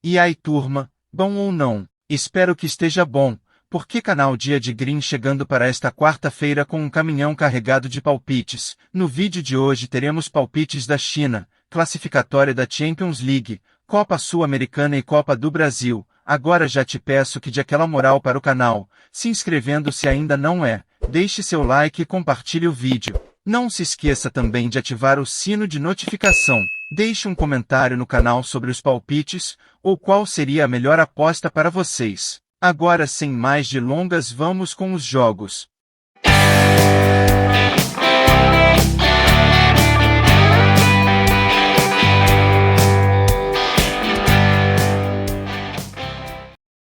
E aí turma, bom ou não? Espero que esteja bom, porque canal Dia de Green chegando para esta quarta-feira com um caminhão carregado de palpites. No vídeo de hoje teremos palpites da China, classificatória da Champions League, Copa Sul-Americana e Copa do Brasil. Agora já te peço que dê aquela moral para o canal, se inscrevendo se ainda não é, deixe seu like e compartilhe o vídeo. Não se esqueça também de ativar o sino de notificação. Deixe um comentário no canal sobre os palpites, ou qual seria a melhor aposta para vocês. Agora sem mais delongas vamos com os jogos.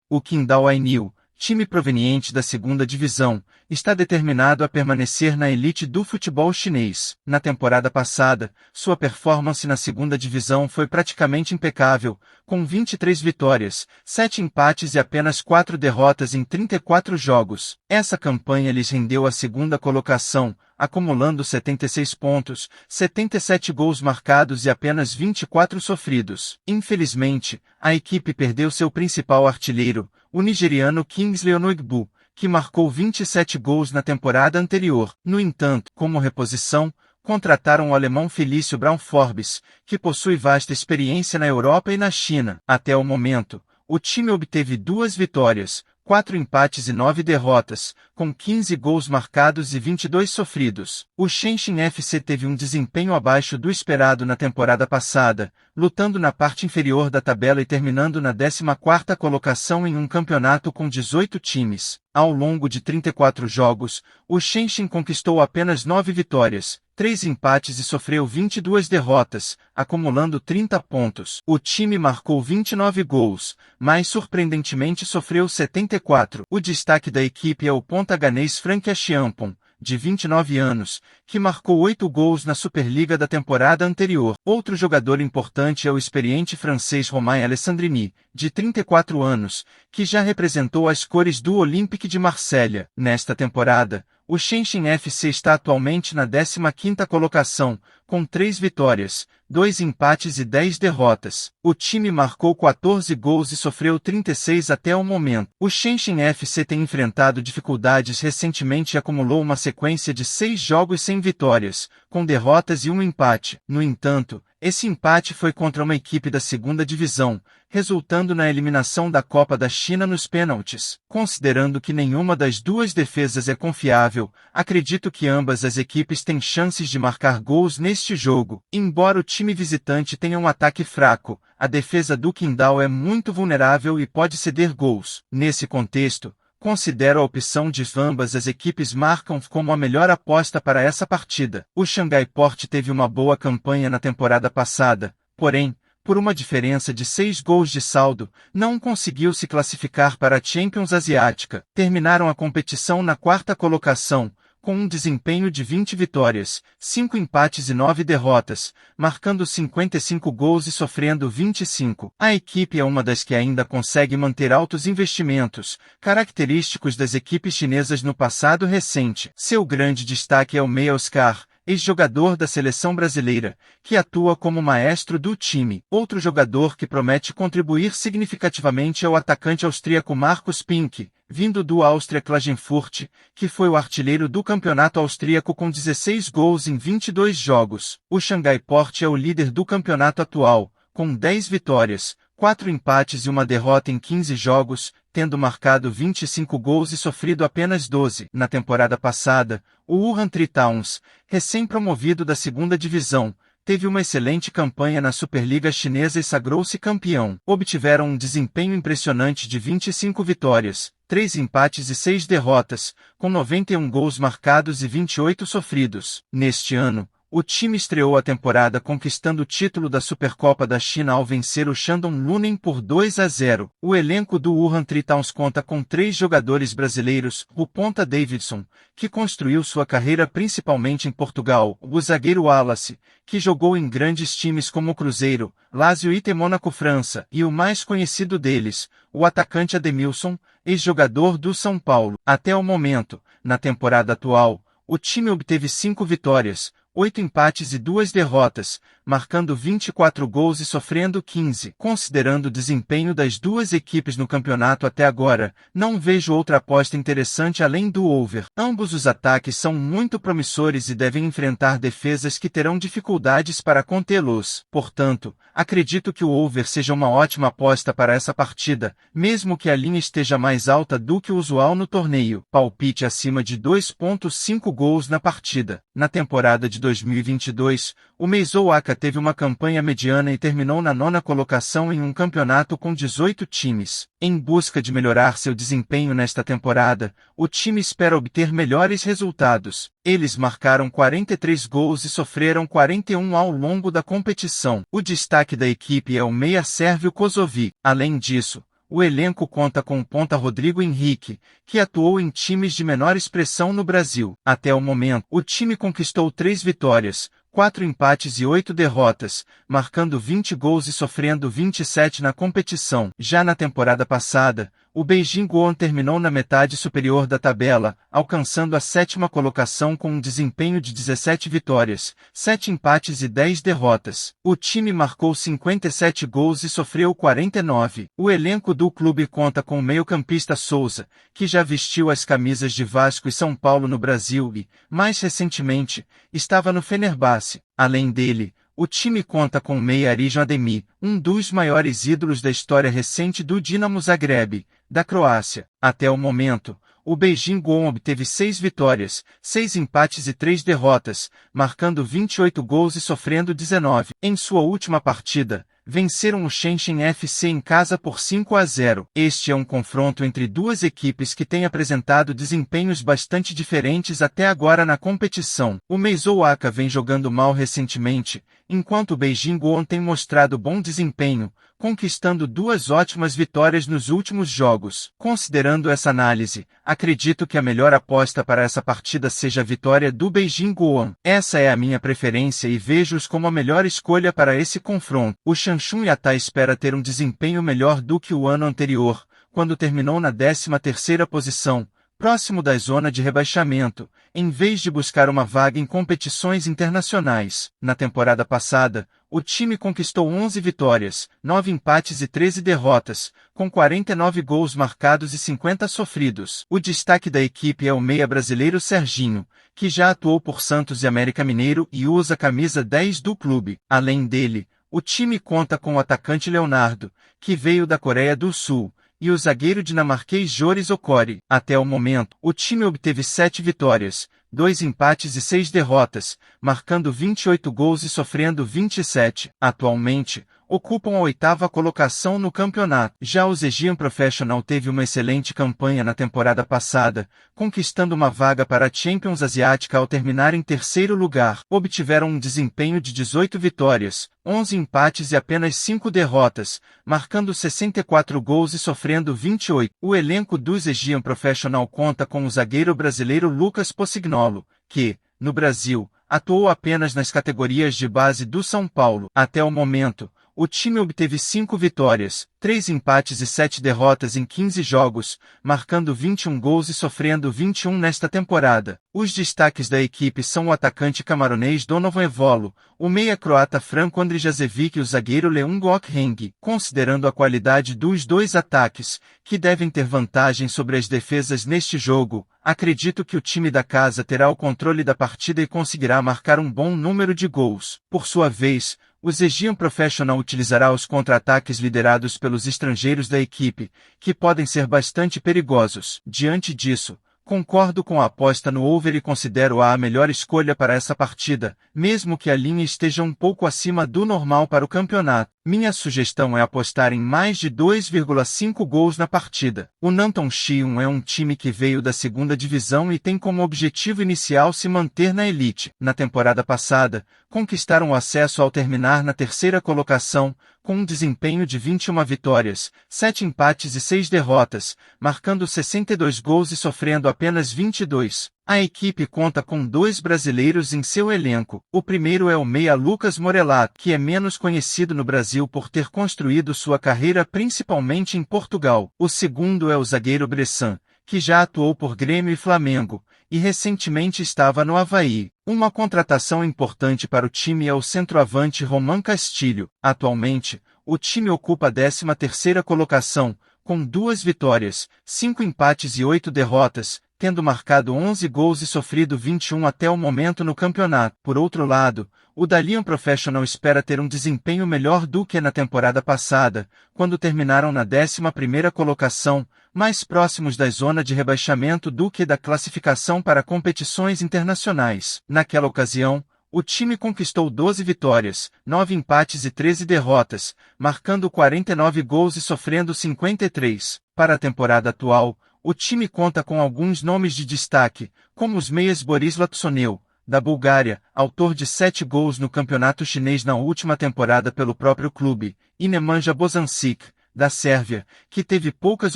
O Qingdao Ainiu, time proveniente da segunda divisão, está determinado a permanecer na elite do futebol chinês. Na temporada passada, sua performance na segunda divisão foi praticamente impecável, com 23 vitórias, 7 empates e apenas 4 derrotas em 34 jogos. Essa campanha lhes rendeu a segunda colocação, acumulando 76 pontos, 77 gols marcados e apenas 24 sofridos. Infelizmente, a equipe perdeu seu principal artilheiro, o nigeriano Kingsley Onogbu, que marcou 27 gols na temporada anterior. No entanto, como reposição, contrataram o alemão Felício Braun Forbes, que possui vasta experiência na Europa e na China. Até o momento, o time obteve 2 vitórias, 4 empates e 9 derrotas, com 15 gols marcados e 22 sofridos. O Shenzhen FC teve um desempenho abaixo do esperado na temporada passada, lutando na parte inferior da tabela e terminando na 14ª colocação em um campeonato com 18 times. Ao longo de 34 jogos, o Shenzhen conquistou apenas 9 vitórias, 3 empates e sofreu 22 derrotas, acumulando 30 pontos. O time marcou 29 gols, mas surpreendentemente sofreu 74. O destaque da equipe é o ponta ganês Franck Achiampong, de 29 anos, que marcou 8 gols na Superliga da temporada anterior. Outro jogador importante é o experiente francês Romain Alessandrini, de 34 anos, que já representou as cores do Olympique de Marselha. Nesta temporada, o Shenzhen FC está atualmente na 15ª colocação, com 3 vitórias, 2 empates e 10 derrotas. O time marcou 14 gols e sofreu 36 até o momento. O Shenzhen FC tem enfrentado dificuldades recentemente e acumulou uma sequência de 6 jogos sem vitórias, com derrotas e um empate. No entanto, esse empate foi contra uma equipe da segunda divisão, resultando na eliminação da Copa da China nos pênaltis. Considerando que nenhuma das duas defesas é confiável, acredito que ambas as equipes têm chances de marcar gols neste jogo. Embora o time visitante tenha um ataque fraco, a defesa do Qingdao é muito vulnerável e pode ceder gols. Nesse contexto, considero a opção de ambas as equipes marcam como a melhor aposta para essa partida. O Xangai Port teve uma boa campanha na temporada passada, porém, por uma diferença de 6 gols de saldo, não conseguiu se classificar para a Champions Asiática. Terminaram a competição na 4ª colocação, com um desempenho de 20 vitórias, 5 empates e 9 derrotas, marcando 55 gols e sofrendo 25. A equipe é uma das que ainda consegue manter altos investimentos, característicos das equipes chinesas no passado recente. Seu grande destaque é o meia Oscar, ex-jogador da seleção brasileira, que atua como maestro do time. Outro jogador que promete contribuir significativamente é o atacante austríaco Markus Pink, vindo do Áustria Klagenfurt, que foi o artilheiro do campeonato austríaco com 16 gols em 22 jogos. O Xangai Port é o líder do campeonato atual, com 10 vitórias, 4 empates e uma derrota em 15 jogos, tendo marcado 25 gols e sofrido apenas 12. Na temporada passada, o Wuhan Tritowns, recém-promovido da segunda divisão, teve uma excelente campanha na Superliga Chinesa e sagrou-se campeão. Obtiveram um desempenho impressionante de 25 vitórias, 3 empates e 6 derrotas, com 91 gols marcados e 28 sofridos. Neste ano, o time estreou a temporada conquistando o título da Supercopa da China ao vencer o Shandong Luneng por 2-0. O elenco do Wuhan Tritowns conta com 3 jogadores brasileiros: o ponta Davidson, que construiu sua carreira principalmente em Portugal, o zagueiro Wallace, que jogou em grandes times como o Cruzeiro, Lazio e Mônaco França, e o mais conhecido deles, o atacante Ademilson, ex-jogador do São Paulo. Até o momento, na temporada atual, o time obteve 5 vitórias, 8 empates e 2 derrotas, marcando 24 gols e sofrendo 15. Considerando o desempenho das duas equipes no campeonato até agora, não vejo outra aposta interessante além do over. Ambos os ataques são muito promissores e devem enfrentar defesas que terão dificuldades para contê-los. Portanto, acredito que o over seja uma ótima aposta para essa partida, mesmo que a linha esteja mais alta do que o usual no torneio. Palpite acima de 2,5 gols na partida. Na temporada de 2022, o Meizhou Aka teve uma campanha mediana e terminou na 9ª colocação em um campeonato com 18 times. Em busca de melhorar seu desempenho nesta temporada, o time espera obter melhores resultados. Eles marcaram 43 gols e sofreram 41 ao longo da competição. O destaque da equipe é o meia sérvio Kozovic. Além disso, o elenco conta com o ponta Rodrigo Henrique, que atuou em times de menor expressão no Brasil. Até o momento, o time conquistou 3 vitórias, 4 empates e 8 derrotas, marcando 20 gols e sofrendo 27 na competição. Já na temporada passada, o Beijing Guoan terminou na metade superior da tabela, alcançando a 7ª colocação com um desempenho de 17 vitórias, 7 empates e 10 derrotas. O time marcou 57 gols e sofreu 49. O elenco do clube conta com o meio-campista Souza, que já vestiu as camisas de Vasco e São Paulo no Brasil e, mais recentemente, estava no Fenerbahçe. Além dele, o time conta com o meia Arijan Ademir, um dos maiores ídolos da história recente do Dinamo Zagreb, da Croácia. Até o momento, o Beijing Guoan obteve 6 vitórias, 6 empates e 3 derrotas, marcando 28 gols e sofrendo 19. Em sua última partida, venceram o Shenzhen FC em casa por 5-0. Este é um confronto entre duas equipes que têm apresentado desempenhos bastante diferentes até agora na competição. O Meizhou Aka vem jogando mal recentemente, enquanto o Beijing Guoan tem mostrado bom desempenho, conquistando 2 ótimas vitórias nos últimos jogos. Considerando essa análise, acredito que a melhor aposta para essa partida seja a vitória do Beijing Guoan. Essa é a minha preferência e vejo-os como a melhor escolha para esse confronto. O Shanshun Yatai espera ter um desempenho melhor do que o ano anterior, quando terminou na 13ª posição, próximo da zona de rebaixamento, em vez de buscar uma vaga em competições internacionais. Na temporada passada, o time conquistou 11 vitórias, 9 empates e 13 derrotas, com 49 gols marcados e 50 sofridos. O destaque da equipe é o meia brasileiro Serginho, que já atuou por Santos e América Mineiro e usa a camisa 10 do clube. Além dele, o time conta com o atacante Leonardo, que veio da Coreia do Sul, e o zagueiro dinamarquês Joris Okori. Até o momento, o time obteve 7 vitórias, 2 empates e 6 derrotas, marcando 28 gols e sofrendo 27. Atualmente, ocupam a 8ª colocação no campeonato. Já o Zhejiang Professional teve uma excelente campanha na temporada passada, conquistando uma vaga para a Champions Asiática ao terminar em 3º lugar. Obtiveram um desempenho de 18 vitórias, 11 empates e apenas 5 derrotas, marcando 64 gols e sofrendo 28. O elenco do Zhejiang Professional conta com o zagueiro brasileiro Lucas Possignolo, que, no Brasil, atuou apenas nas categorias de base do São Paulo. Até o momento, o time obteve 5 vitórias, 3 empates e 7 derrotas em 15 jogos, marcando 21 gols e sofrendo 21 nesta temporada. Os destaques da equipe são o atacante camaronês Donovan Evolo, o meia croata Franco Andrijasevic e o zagueiro Leon Gokheng. Considerando a qualidade dos dois ataques, que devem ter vantagem sobre as defesas neste jogo, acredito que o time da casa terá o controle da partida e conseguirá marcar um bom número de gols. Por sua vez, o Zhejiang Professional utilizará os contra-ataques liderados pelos estrangeiros da equipe, que podem ser bastante perigosos. Diante disso, concordo com a aposta no over e considero-a melhor escolha para essa partida, mesmo que a linha esteja um pouco acima do normal para o campeonato. Minha sugestão é apostar em mais de 2,5 gols na partida. O Nanton Chiun é um time que veio da 2ª divisão e tem como objetivo inicial se manter na elite. Na temporada passada, conquistaram o acesso ao terminar na 3ª colocação, com um desempenho de 21 vitórias, 7 empates e 6 derrotas, marcando 62 gols e sofrendo apenas 22. A equipe conta com 2 brasileiros em seu elenco. O primeiro é o meia Lucas Morelato, que é menos conhecido no Brasil por ter construído sua carreira principalmente em Portugal. O segundo é o zagueiro Bressan, que já atuou por Grêmio e Flamengo, e recentemente estava no Avaí. Uma contratação importante para o time é o centroavante Román Castilho. Atualmente, o time ocupa a 13ª colocação, com 2 vitórias, 5 empates e 8 derrotas, tendo marcado 11 gols e sofrido 21 até o momento no campeonato. Por outro lado, o Dalian Professional espera ter um desempenho melhor do que na temporada passada, quando terminaram na 11ª colocação, mais próximos da zona de rebaixamento do que da classificação para competições internacionais. Naquela ocasião, o time conquistou 12 vitórias, 9 empates e 13 derrotas, marcando 49 gols e sofrendo 53. Para a temporada atual, o time conta com alguns nomes de destaque, como os meias Boris Latsoneu, da Bulgária, autor de 7 gols no campeonato chinês na última temporada pelo próprio clube, e Nemanja Bozancic, da Sérvia, que teve poucas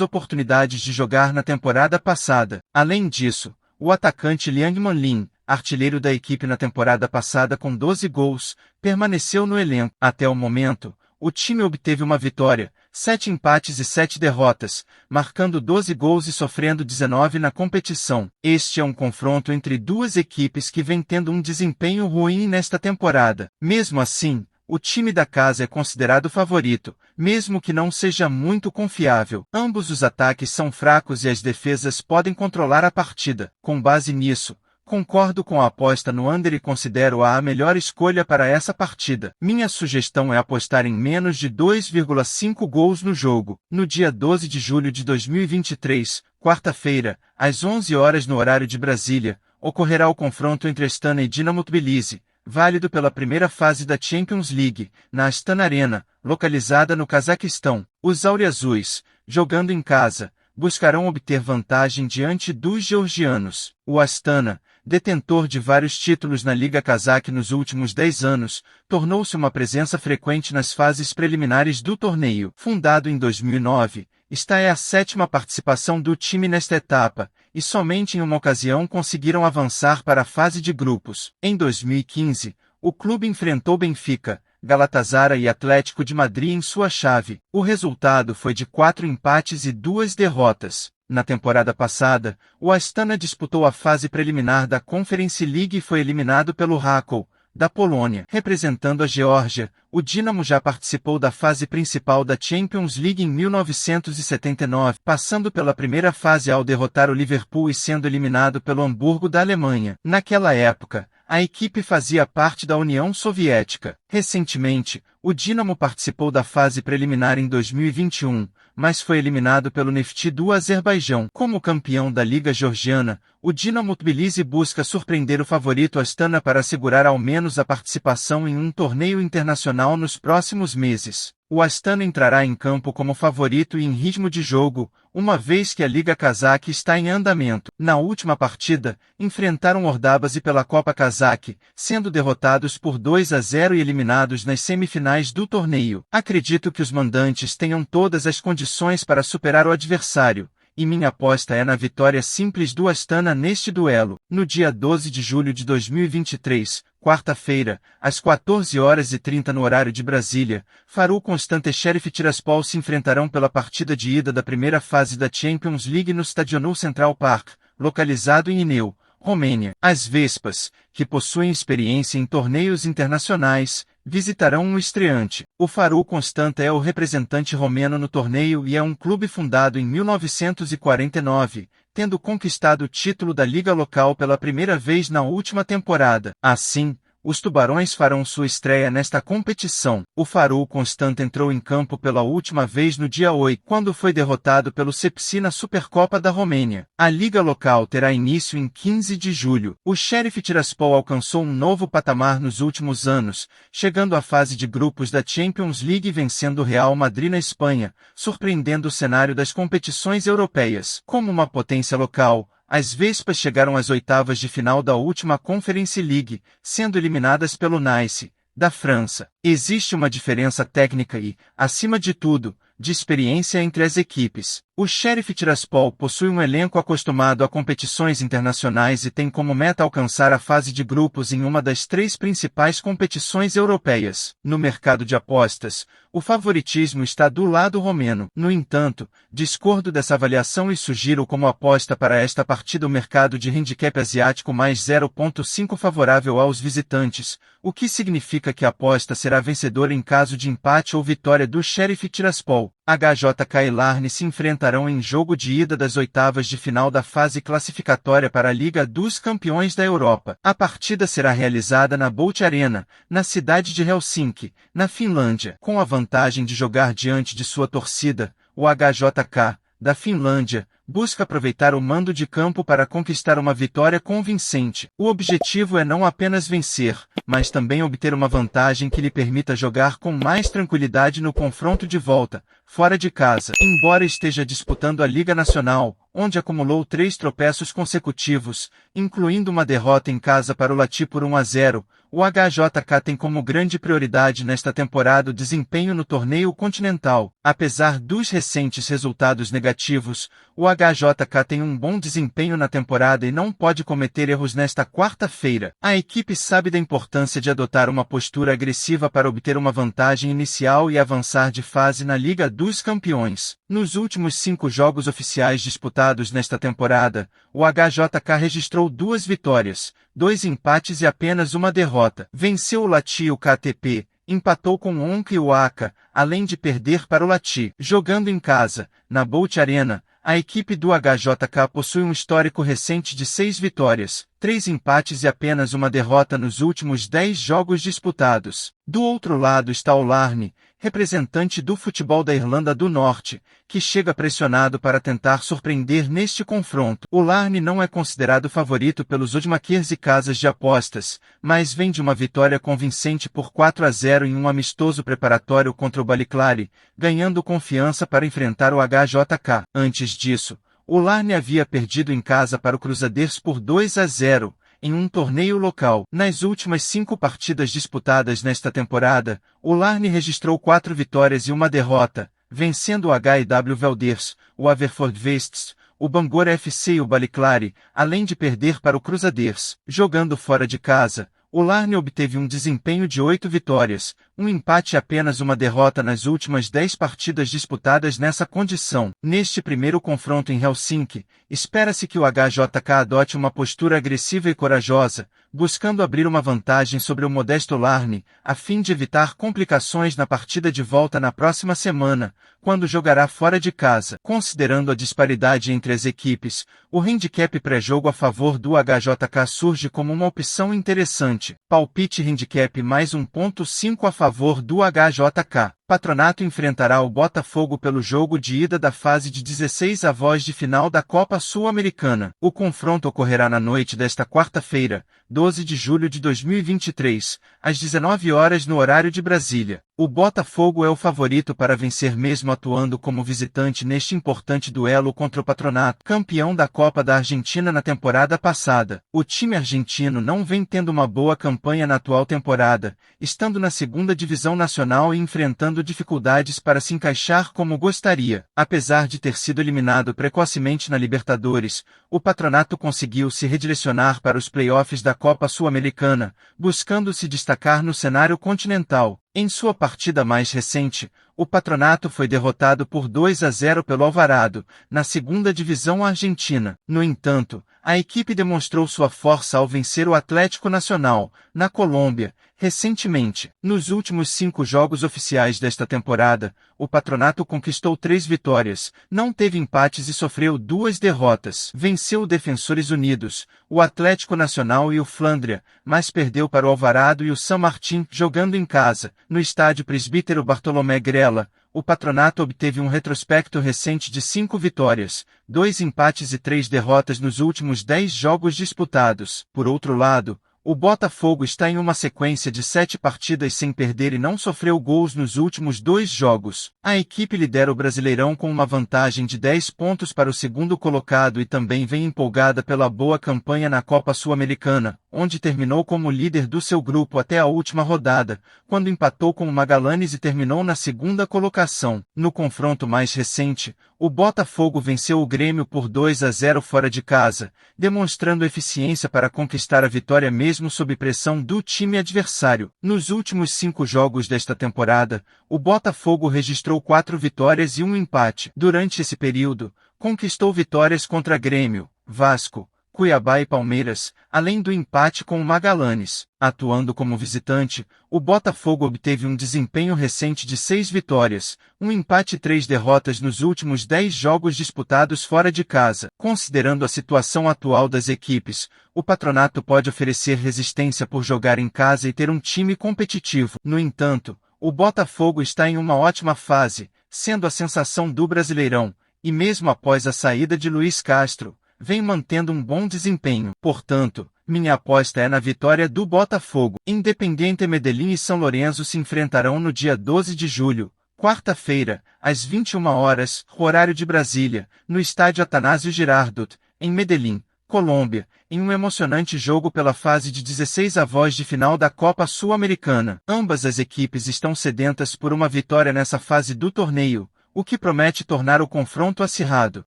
oportunidades de jogar na temporada passada. Além disso, o atacante Liang Manlin, artilheiro da equipe na temporada passada com 12 gols, permaneceu no elenco. Até o momento, o time obteve uma vitória, 7 empates e 7 derrotas, marcando 12 gols e sofrendo 19 na competição. Este é um confronto entre duas equipes que vêm tendo um desempenho ruim nesta temporada. Mesmo assim, o time da casa é considerado favorito, mesmo que não seja muito confiável. Ambos os ataques são fracos e as defesas podem controlar a partida. Com base nisso, concordo com a aposta no under e considero-a a melhor escolha para essa partida. Minha sugestão é apostar em menos de 2,5 gols no jogo. No dia 12 de julho de 2023, quarta-feira, às 11 horas no horário de Brasília, ocorrerá o confronto entre Astana e Dinamo Tbilisi, válido pela primeira fase da Champions League, na Astana Arena, localizada no Cazaquistão. Os auriazuis, jogando em casa, buscarão obter vantagem diante dos georgianos. O Astana, detentor de vários títulos na Liga Cazaque nos últimos 10 anos, tornou-se uma presença frequente nas fases preliminares do torneio. Fundado em 2009, esta é a 7ª participação do time nesta etapa, e somente em uma ocasião conseguiram avançar para a fase de grupos. Em 2015, o clube enfrentou Benfica, Galatasaray e Atlético de Madrid em sua chave. O resultado foi de 4 empates e 2 derrotas. Na temporada passada, o Astana disputou a fase preliminar da Conference League e foi eliminado pelo Rakow, da Polônia. Representando a Geórgia, o Dinamo já participou da fase principal da Champions League em 1979, passando pela primeira fase ao derrotar o Liverpool e sendo eliminado pelo Hamburgo da Alemanha. Naquela época, a equipe fazia parte da União Soviética. Recentemente, o Dinamo participou da fase preliminar em 2021, mas foi eliminado pelo Nefti do Azerbaijão. Como campeão da Liga Georgiana, o Dinamo Tbilisi busca surpreender o favorito Astana para assegurar ao menos a participação em um torneio internacional nos próximos meses. O Astana entrará em campo como favorito e em ritmo de jogo, uma vez que a Liga Cazaque está em andamento. Na última partida, enfrentaram Ordabazi pela Copa Cazaque, sendo derrotados por 2-0 e eliminados nas semifinais do torneio. Acredito que os mandantes tenham todas as condições para superar o adversário, e minha aposta é na vitória simples do Astana neste duelo. No dia 12 de julho de 2023, quarta-feira, às 14h30 no horário de Brasília, Farul Constante e Sheriff Tiraspol se enfrentarão pela partida de ida da primeira fase da Champions League no Stadionul Central Park, localizado em Ineu, Romênia. As Vespas, que possuem experiência em torneios internacionais, visitarão um estreante. O Farul Constante é o representante romeno no torneio e é um clube fundado em 1949, tendo conquistado o título da liga local pela primeira vez na última temporada. Assim, os Tubarões farão sua estreia nesta competição. O Farul Constante entrou em campo pela última vez no dia 8, quando foi derrotado pelo Sepsi na Supercopa da Romênia. A liga local terá início em 15 de julho. O Sheriff Tiraspol alcançou um novo patamar nos últimos anos, chegando à fase de grupos da Champions League e vencendo o Real Madrid na Espanha, surpreendendo o cenário das competições europeias. Como uma potência local, as Vespas chegaram às oitavas de final da última Conference League, sendo eliminadas pelo Nice, da França. Existe uma diferença técnica e, acima de tudo, de experiência entre as equipes. O Sheriff Tiraspol possui um elenco acostumado a competições internacionais e tem como meta alcançar a fase de grupos em uma das 3 principais competições europeias. No mercado de apostas, o favoritismo está do lado romeno. No entanto, discordo dessa avaliação e sugiro como aposta para esta partida o mercado de handicap asiático mais 0,5 favorável aos visitantes, o que significa que a aposta será vencedora em caso de empate ou vitória do Sheriff Tiraspol. HJK e Larne se enfrentarão em jogo de ida das oitavas de final da fase classificatória para a Liga dos Campeões da Europa. A partida será realizada na Bolt Arena, na cidade de Helsinki, na Finlândia. Com a vantagem de jogar diante de sua torcida, o HJK, da Finlândia, busca aproveitar o mando de campo para conquistar uma vitória convincente. O objetivo é não apenas vencer, mas também obter uma vantagem que lhe permita jogar com mais tranquilidade no confronto de volta, fora de casa. Embora esteja disputando a Liga Nacional, onde acumulou 3 tropeços consecutivos, incluindo uma derrota em casa para o Lati por 1-0, o HJK tem como grande prioridade nesta temporada o desempenho no torneio continental. Apesar dos recentes resultados negativos, o HJK tem um bom desempenho na temporada e não pode cometer erros nesta quarta-feira. A equipe sabe da importância de adotar uma postura agressiva para obter uma vantagem inicial e avançar de fase na Liga dos Campeões. Nos últimos 5 jogos oficiais disputados nesta temporada, o HJK registrou 2 vitórias, 2 empates e apenas uma derrota. Venceu o Lati e o KTP, empatou com o ONC e o ACA, além de perder para o Lati. Jogando em casa, na Bolt Arena, a equipe do HJK possui um histórico recente de 6 vitórias, 3 empates e apenas uma derrota nos últimos 10 jogos disputados. Do outro lado está o Larne, representante do futebol da Irlanda do Norte, que chega pressionado para tentar surpreender neste confronto. O Larne não é considerado favorito pelos Oddmakers e casas de apostas, mas vem de uma vitória convincente por 4-0 em um amistoso preparatório contra o Ballyclare, ganhando confiança para enfrentar o HJK. Antes disso, o Larne havia perdido em casa para o Crusaders por 2-0, em um torneio local. Nas últimas 5 partidas disputadas nesta temporada, o Larne registrou 4 vitórias e uma derrota, vencendo o HW Velders, o Haverford Wests, o Bangor FC e o Ballyclare, além de perder para o Crusaders. Jogando fora de casa, o Larne obteve um desempenho de 8 vitórias, um empate e apenas uma derrota nas últimas 10 partidas disputadas nessa condição. Neste primeiro confronto em Helsinki, espera-se que o HJK adote uma postura agressiva e corajosa, buscando abrir uma vantagem sobre o modesto Larne, a fim de evitar complicações na partida de volta na próxima semana, quando jogará fora de casa. Considerando a disparidade entre as equipes, o handicap pré-jogo a favor do HJK surge como uma opção interessante. Palpite handicap mais 1,5 a favor do HJK. Patronato enfrentará o Botafogo pelo jogo de ida da fase de 16avós de final da Copa Sul-Americana. O confronto ocorrerá na noite desta quarta-feira, 12 de julho de 2023, às 19 horas no horário de Brasília. O Botafogo é o favorito para vencer mesmo atuando como visitante neste importante duelo contra o Patronato, campeão da Copa da Argentina na temporada passada. O time argentino não vem tendo uma boa campanha na atual temporada, estando na 2ª divisão nacional e enfrentando dificuldades para se encaixar como gostaria. Apesar de ter sido eliminado precocemente na Libertadores, o Patronato conseguiu se redirecionar para os playoffs da Copa Sul-Americana, buscando se destacar no cenário continental. Em sua partida mais recente, o Patronato foi derrotado por 2-0 pelo Alvarado, na 2ª divisão argentina. No entanto, a equipe demonstrou sua força ao vencer o Atlético Nacional, na Colômbia, recentemente. Nos últimos 5 jogos oficiais desta temporada, o Patronato conquistou 3 vitórias, não teve empates e sofreu 2 derrotas. Venceu o Defensores Unidos, o Atlético Nacional e o Flandria, mas perdeu para o Alvarado e o San Martín jogando em casa. No estádio Presbítero Bartolomé Grela, o Patronato obteve um retrospecto recente de 5 vitórias, 2 empates e 3 derrotas nos últimos 10 jogos disputados. Por outro lado, o Botafogo está em uma sequência de 7 partidas sem perder e não sofreu gols nos últimos 2 jogos. A equipe lidera o Brasileirão com uma vantagem de 10 pontos para o segundo colocado e também vem empolgada pela boa campanha na Copa Sul-Americana, onde terminou como líder do seu grupo até a última rodada, quando empatou com o Magallanes e terminou na segunda colocação. No confronto mais recente, o Botafogo venceu o Grêmio por 2-0 fora de casa, demonstrando eficiência para conquistar a vitória mesmo sob pressão do time adversário. Nos últimos 5 jogos desta temporada, o Botafogo registrou 4 vitórias e um empate. Durante esse período, conquistou vitórias contra Grêmio, Vasco, Cuiabá e Palmeiras, além do empate com o Magallanes. Atuando como visitante, o Botafogo obteve um desempenho recente de 6 vitórias, um empate e 3 derrotas nos últimos 10 jogos disputados fora de casa. Considerando a situação atual das equipes, o Patronato pode oferecer resistência por jogar em casa e ter um time competitivo. No entanto, o Botafogo está em uma ótima fase, sendo a sensação do Brasileirão, e mesmo após a saída de Luiz Castro, vem mantendo um bom desempenho. Portanto, minha aposta é na vitória do Botafogo. Independiente Medellín e São Lourenço se enfrentarão no dia 12 de julho, quarta-feira, às 21 horas, horário de Brasília, no estádio Atanásio Girardot, em Medellín, Colômbia, em um emocionante jogo pela fase de 16avós de final da Copa Sul-Americana. Ambas as equipes estão sedentas por uma vitória nessa fase do torneio, o que promete tornar o confronto acirrado.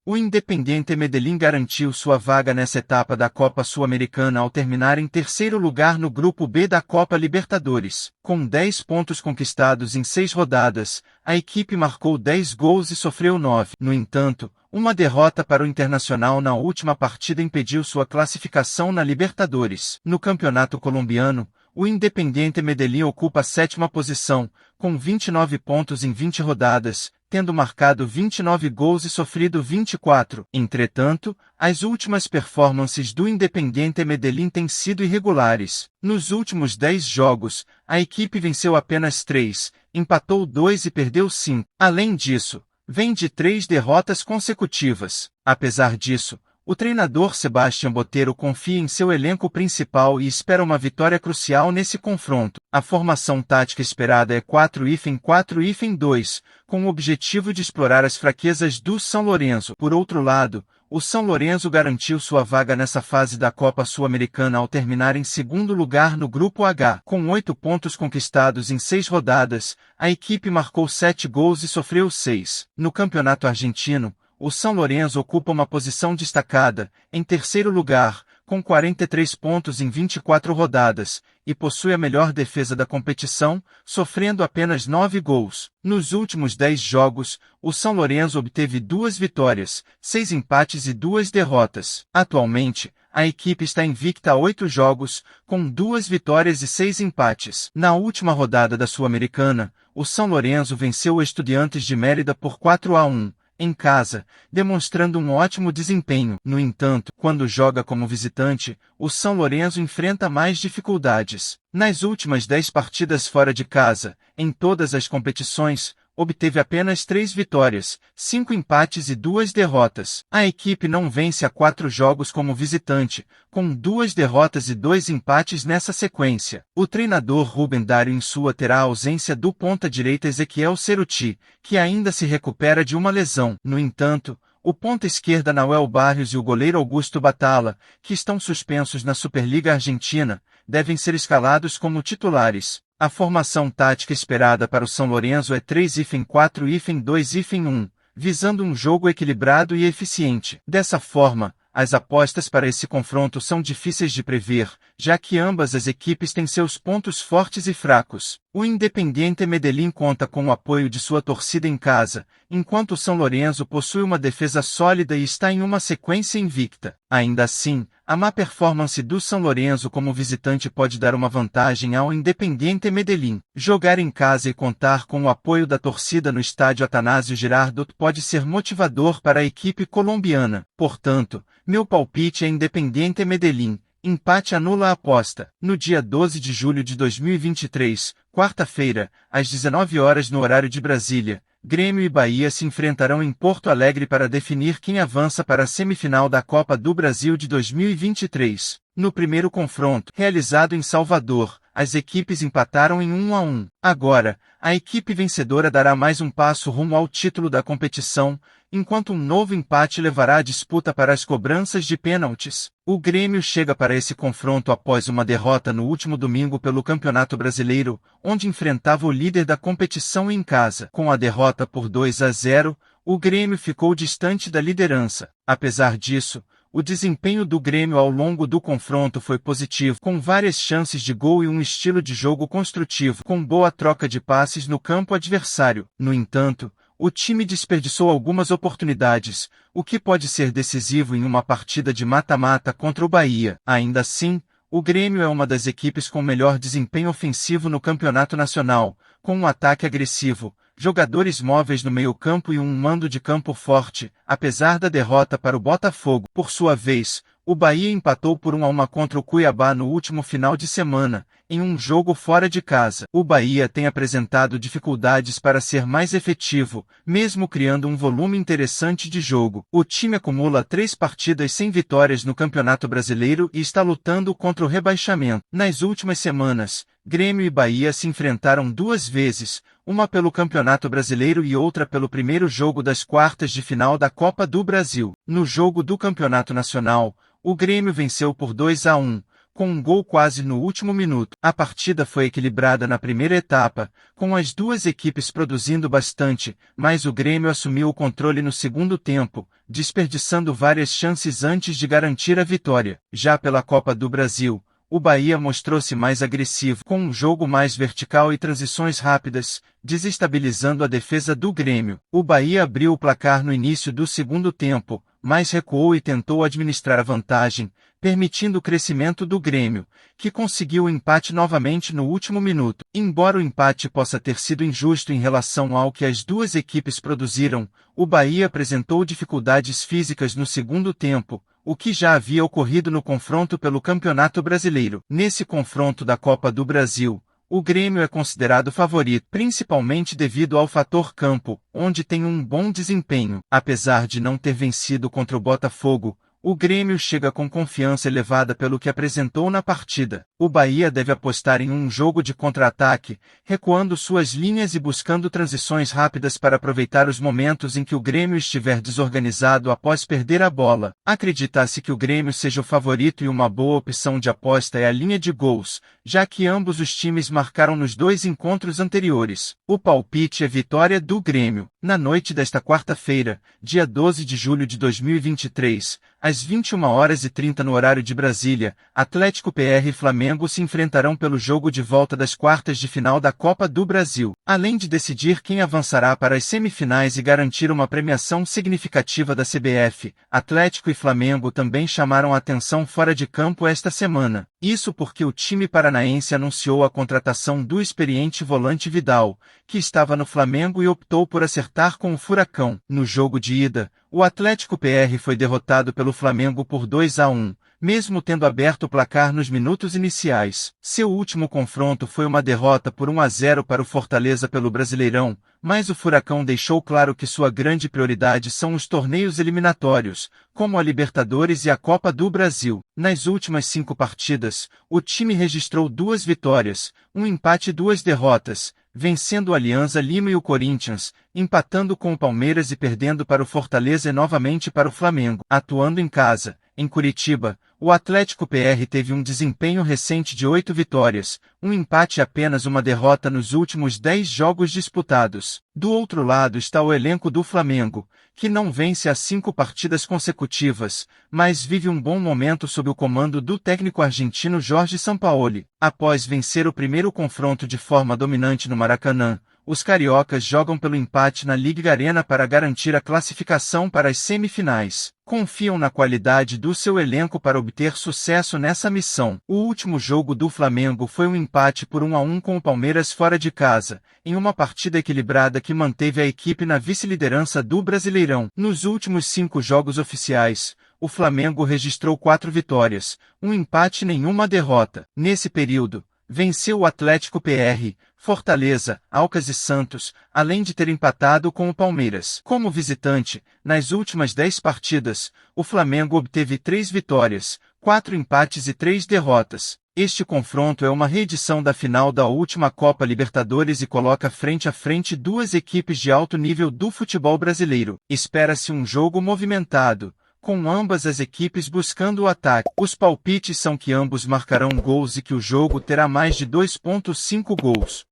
O Independiente Medellín garantiu sua vaga nessa etapa da Copa Sul-Americana ao terminar em terceiro lugar no Grupo B da Copa Libertadores. Com 10 pontos conquistados em 6 rodadas, a equipe marcou 10 gols e sofreu 9. No entanto, uma derrota para o Internacional na última partida impediu sua classificação na Libertadores. No campeonato colombiano, o Independiente Medellín ocupa a 7ª posição, com 29 pontos em 20 rodadas, tendo marcado 29 gols e sofrido 24. Entretanto, as últimas performances do Independiente Medellín têm sido irregulares. Nos últimos 10 jogos, a equipe venceu apenas 3, empatou 2 e perdeu 5. Além disso, vem de 3 derrotas consecutivas. Apesar disso, o treinador Sebastián Botero confia em seu elenco principal e espera uma vitória crucial nesse confronto. A formação tática esperada é 4-4-2, com o objetivo de explorar as fraquezas do São Lourenço. Por outro lado, o São Lourenço garantiu sua vaga nessa fase da Copa Sul-Americana ao terminar em segundo lugar no Grupo H. Com 8 pontos conquistados em 6 rodadas, a equipe marcou 7 gols e sofreu 6. No Campeonato Argentino, o São Lourenço ocupa uma posição destacada, em terceiro lugar, com 43 pontos em 24 rodadas, e possui a melhor defesa da competição, sofrendo apenas 9 gols. Nos últimos 10 jogos, o São Lourenço obteve 2 vitórias, 6 empates e 2 derrotas. Atualmente, a equipe está invicta a 8 jogos, com 2 vitórias e 6 empates. Na última rodada da Sul-Americana, o São Lourenço venceu o Estudiantes de Mérida por 4-1. Em casa, demonstrando um ótimo desempenho. No entanto, quando joga como visitante, o São Lourenço enfrenta mais dificuldades. Nas últimas 10 partidas fora de casa, em todas as competições, obteve apenas 3 vitórias, 5 empates e 2 derrotas. A equipe não vence há 4 jogos como visitante, com 2 derrotas e 2 empates nessa sequência. O treinador Rubem Dario Insua terá a ausência do ponta-direita Ezequiel Ceruti, que ainda se recupera de uma lesão. No entanto, o ponta-esquerda Nahuel Barrios e o goleiro Augusto Batalla, que estão suspensos na Superliga Argentina, devem ser escalados como titulares. A formação tática esperada para o São Lourenço é 3-4-2-1, visando um jogo equilibrado e eficiente. Dessa forma, as apostas para esse confronto são difíceis de prever, já que ambas as equipes têm seus pontos fortes e fracos. O Independiente Medellín conta com o apoio de sua torcida em casa, enquanto o São Lourenço possui uma defesa sólida e está em uma sequência invicta. Ainda assim, a má performance do São Lourenço como visitante pode dar uma vantagem ao Independiente Medellín. Jogar em casa e contar com o apoio da torcida no estádio Atanásio Girardot pode ser motivador para a equipe colombiana. Portanto, meu palpite é Independiente Medellín. Empate anula a aposta. No dia 12 de julho de 2023, quarta-feira, às 19 horas no horário de Brasília, Grêmio e Bahia se enfrentarão em Porto Alegre para definir quem avança para a semifinal da Copa do Brasil de 2023. No primeiro confronto, realizado em Salvador, as equipes empataram em 1-1. Agora, a equipe vencedora dará mais um passo rumo ao título da competição, enquanto um novo empate levará a disputa para as cobranças de pênaltis. O Grêmio chega para esse confronto após uma derrota no último domingo pelo Campeonato Brasileiro, onde enfrentava o líder da competição em casa. Com a derrota por 2-0, o Grêmio ficou distante da liderança. Apesar disso, o desempenho do Grêmio ao longo do confronto foi positivo, com várias chances de gol e um estilo de jogo construtivo, com boa troca de passes no campo adversário. No entanto, o time desperdiçou algumas oportunidades, o que pode ser decisivo em uma partida de mata-mata contra o Bahia. Ainda assim, o Grêmio é uma das equipes com melhor desempenho ofensivo no campeonato nacional, com um ataque agressivo, jogadores móveis no meio-campo e um mando de campo forte, apesar da derrota para o Botafogo. Por sua vez, o Bahia empatou por 1-1 contra o Cuiabá no último final de semana, em um jogo fora de casa. O Bahia tem apresentado dificuldades para ser mais efetivo, mesmo criando um volume interessante de jogo. O time acumula 3 partidas sem vitórias no Campeonato Brasileiro e está lutando contra o rebaixamento. Nas últimas semanas, Grêmio e Bahia se enfrentaram 2 vezes, uma pelo Campeonato Brasileiro e outra pelo primeiro jogo das quartas de final da Copa do Brasil. No jogo do Campeonato Nacional, o Grêmio venceu por 2-1, com um gol quase no último minuto. A partida foi equilibrada na primeira etapa, com as duas equipes produzindo bastante, mas o Grêmio assumiu o controle no segundo tempo, desperdiçando várias chances antes de garantir a vitória. Já pela Copa do Brasil, o Bahia mostrou-se mais agressivo, com um jogo mais vertical e transições rápidas, desestabilizando a defesa do Grêmio. O Bahia abriu o placar no início do segundo tempo, mas recuou e tentou administrar a vantagem, permitindo o crescimento do Grêmio, que conseguiu o empate novamente no último minuto. Embora o empate possa ter sido injusto em relação ao que as duas equipes produziram, o Bahia apresentou dificuldades físicas no segundo tempo, o que já havia ocorrido no confronto pelo Campeonato Brasileiro. Nesse confronto da Copa do Brasil, o Grêmio é considerado favorito, principalmente devido ao fator campo, onde tem um bom desempenho. Apesar de não ter vencido contra o Botafogo, o Grêmio chega com confiança elevada pelo que apresentou na partida. O Bahia deve apostar em um jogo de contra-ataque, recuando suas linhas e buscando transições rápidas para aproveitar os momentos em que o Grêmio estiver desorganizado após perder a bola. Acredita-se que o Grêmio seja o favorito e uma boa opção de aposta é a linha de gols, já que ambos os times marcaram nos 2 encontros anteriores. O palpite é vitória do Grêmio. Na noite desta quarta-feira, dia 12 de julho de 2023, às 21h30 no horário de Brasília, Atlético PR e Flamengo se enfrentarão pelo jogo de volta das quartas de final da Copa do Brasil. Além de decidir quem avançará para as semifinais e garantir uma premiação significativa da CBF, Atlético e Flamengo também chamaram a atenção fora de campo esta semana. Isso porque o time paranaense anunciou a contratação do experiente volante Vidal, que estava no Flamengo e optou por acertar com o Furacão. No jogo de ida, o Atlético PR foi derrotado pelo Flamengo por 2-1, mesmo tendo aberto o placar nos minutos iniciais. Seu último confronto foi uma derrota por 1-0 para o Fortaleza pelo Brasileirão, mas o Furacão deixou claro que sua grande prioridade são os torneios eliminatórios, como a Libertadores e a Copa do Brasil. Nas últimas 5 partidas, o time registrou 2 vitórias, um empate e 2 derrotas, vencendo o Alianza Lima e o Corinthians, empatando com o Palmeiras e perdendo para o Fortaleza e novamente para o Flamengo. Atuando em casa, em Curitiba, o Atlético PR teve um desempenho recente de 8 vitórias, um empate e apenas uma derrota nos últimos 10 jogos disputados. Do outro lado está o elenco do Flamengo, que não vence há 5 partidas consecutivas, mas vive um bom momento sob o comando do técnico argentino Jorge Sampaoli. Após vencer o primeiro confronto de forma dominante no Maracanã, os cariocas jogam pelo empate na Liga Arena para garantir a classificação para as semifinais. Confiam na qualidade do seu elenco para obter sucesso nessa missão. O último jogo do Flamengo foi um empate por 1-1 com o Palmeiras fora de casa, em uma partida equilibrada que manteve a equipe na vice-liderança do Brasileirão. Nos últimos 5 jogos oficiais, o Flamengo registrou 4 vitórias, um empate e nenhuma derrota. Nesse período, venceu o Atlético PR, Fortaleza, Alcas e Santos, além de ter empatado com o Palmeiras. Como visitante, nas últimas 10 partidas, o Flamengo obteve 3 vitórias, 4 empates e 3 derrotas. Este confronto é uma reedição da final da última Copa Libertadores e coloca frente a frente duas equipes de alto nível do futebol brasileiro. Espera-se um jogo movimentado, com ambas as equipes buscando o ataque. Os palpites são que ambos marcarão gols e que o jogo terá mais de 2,5 gols.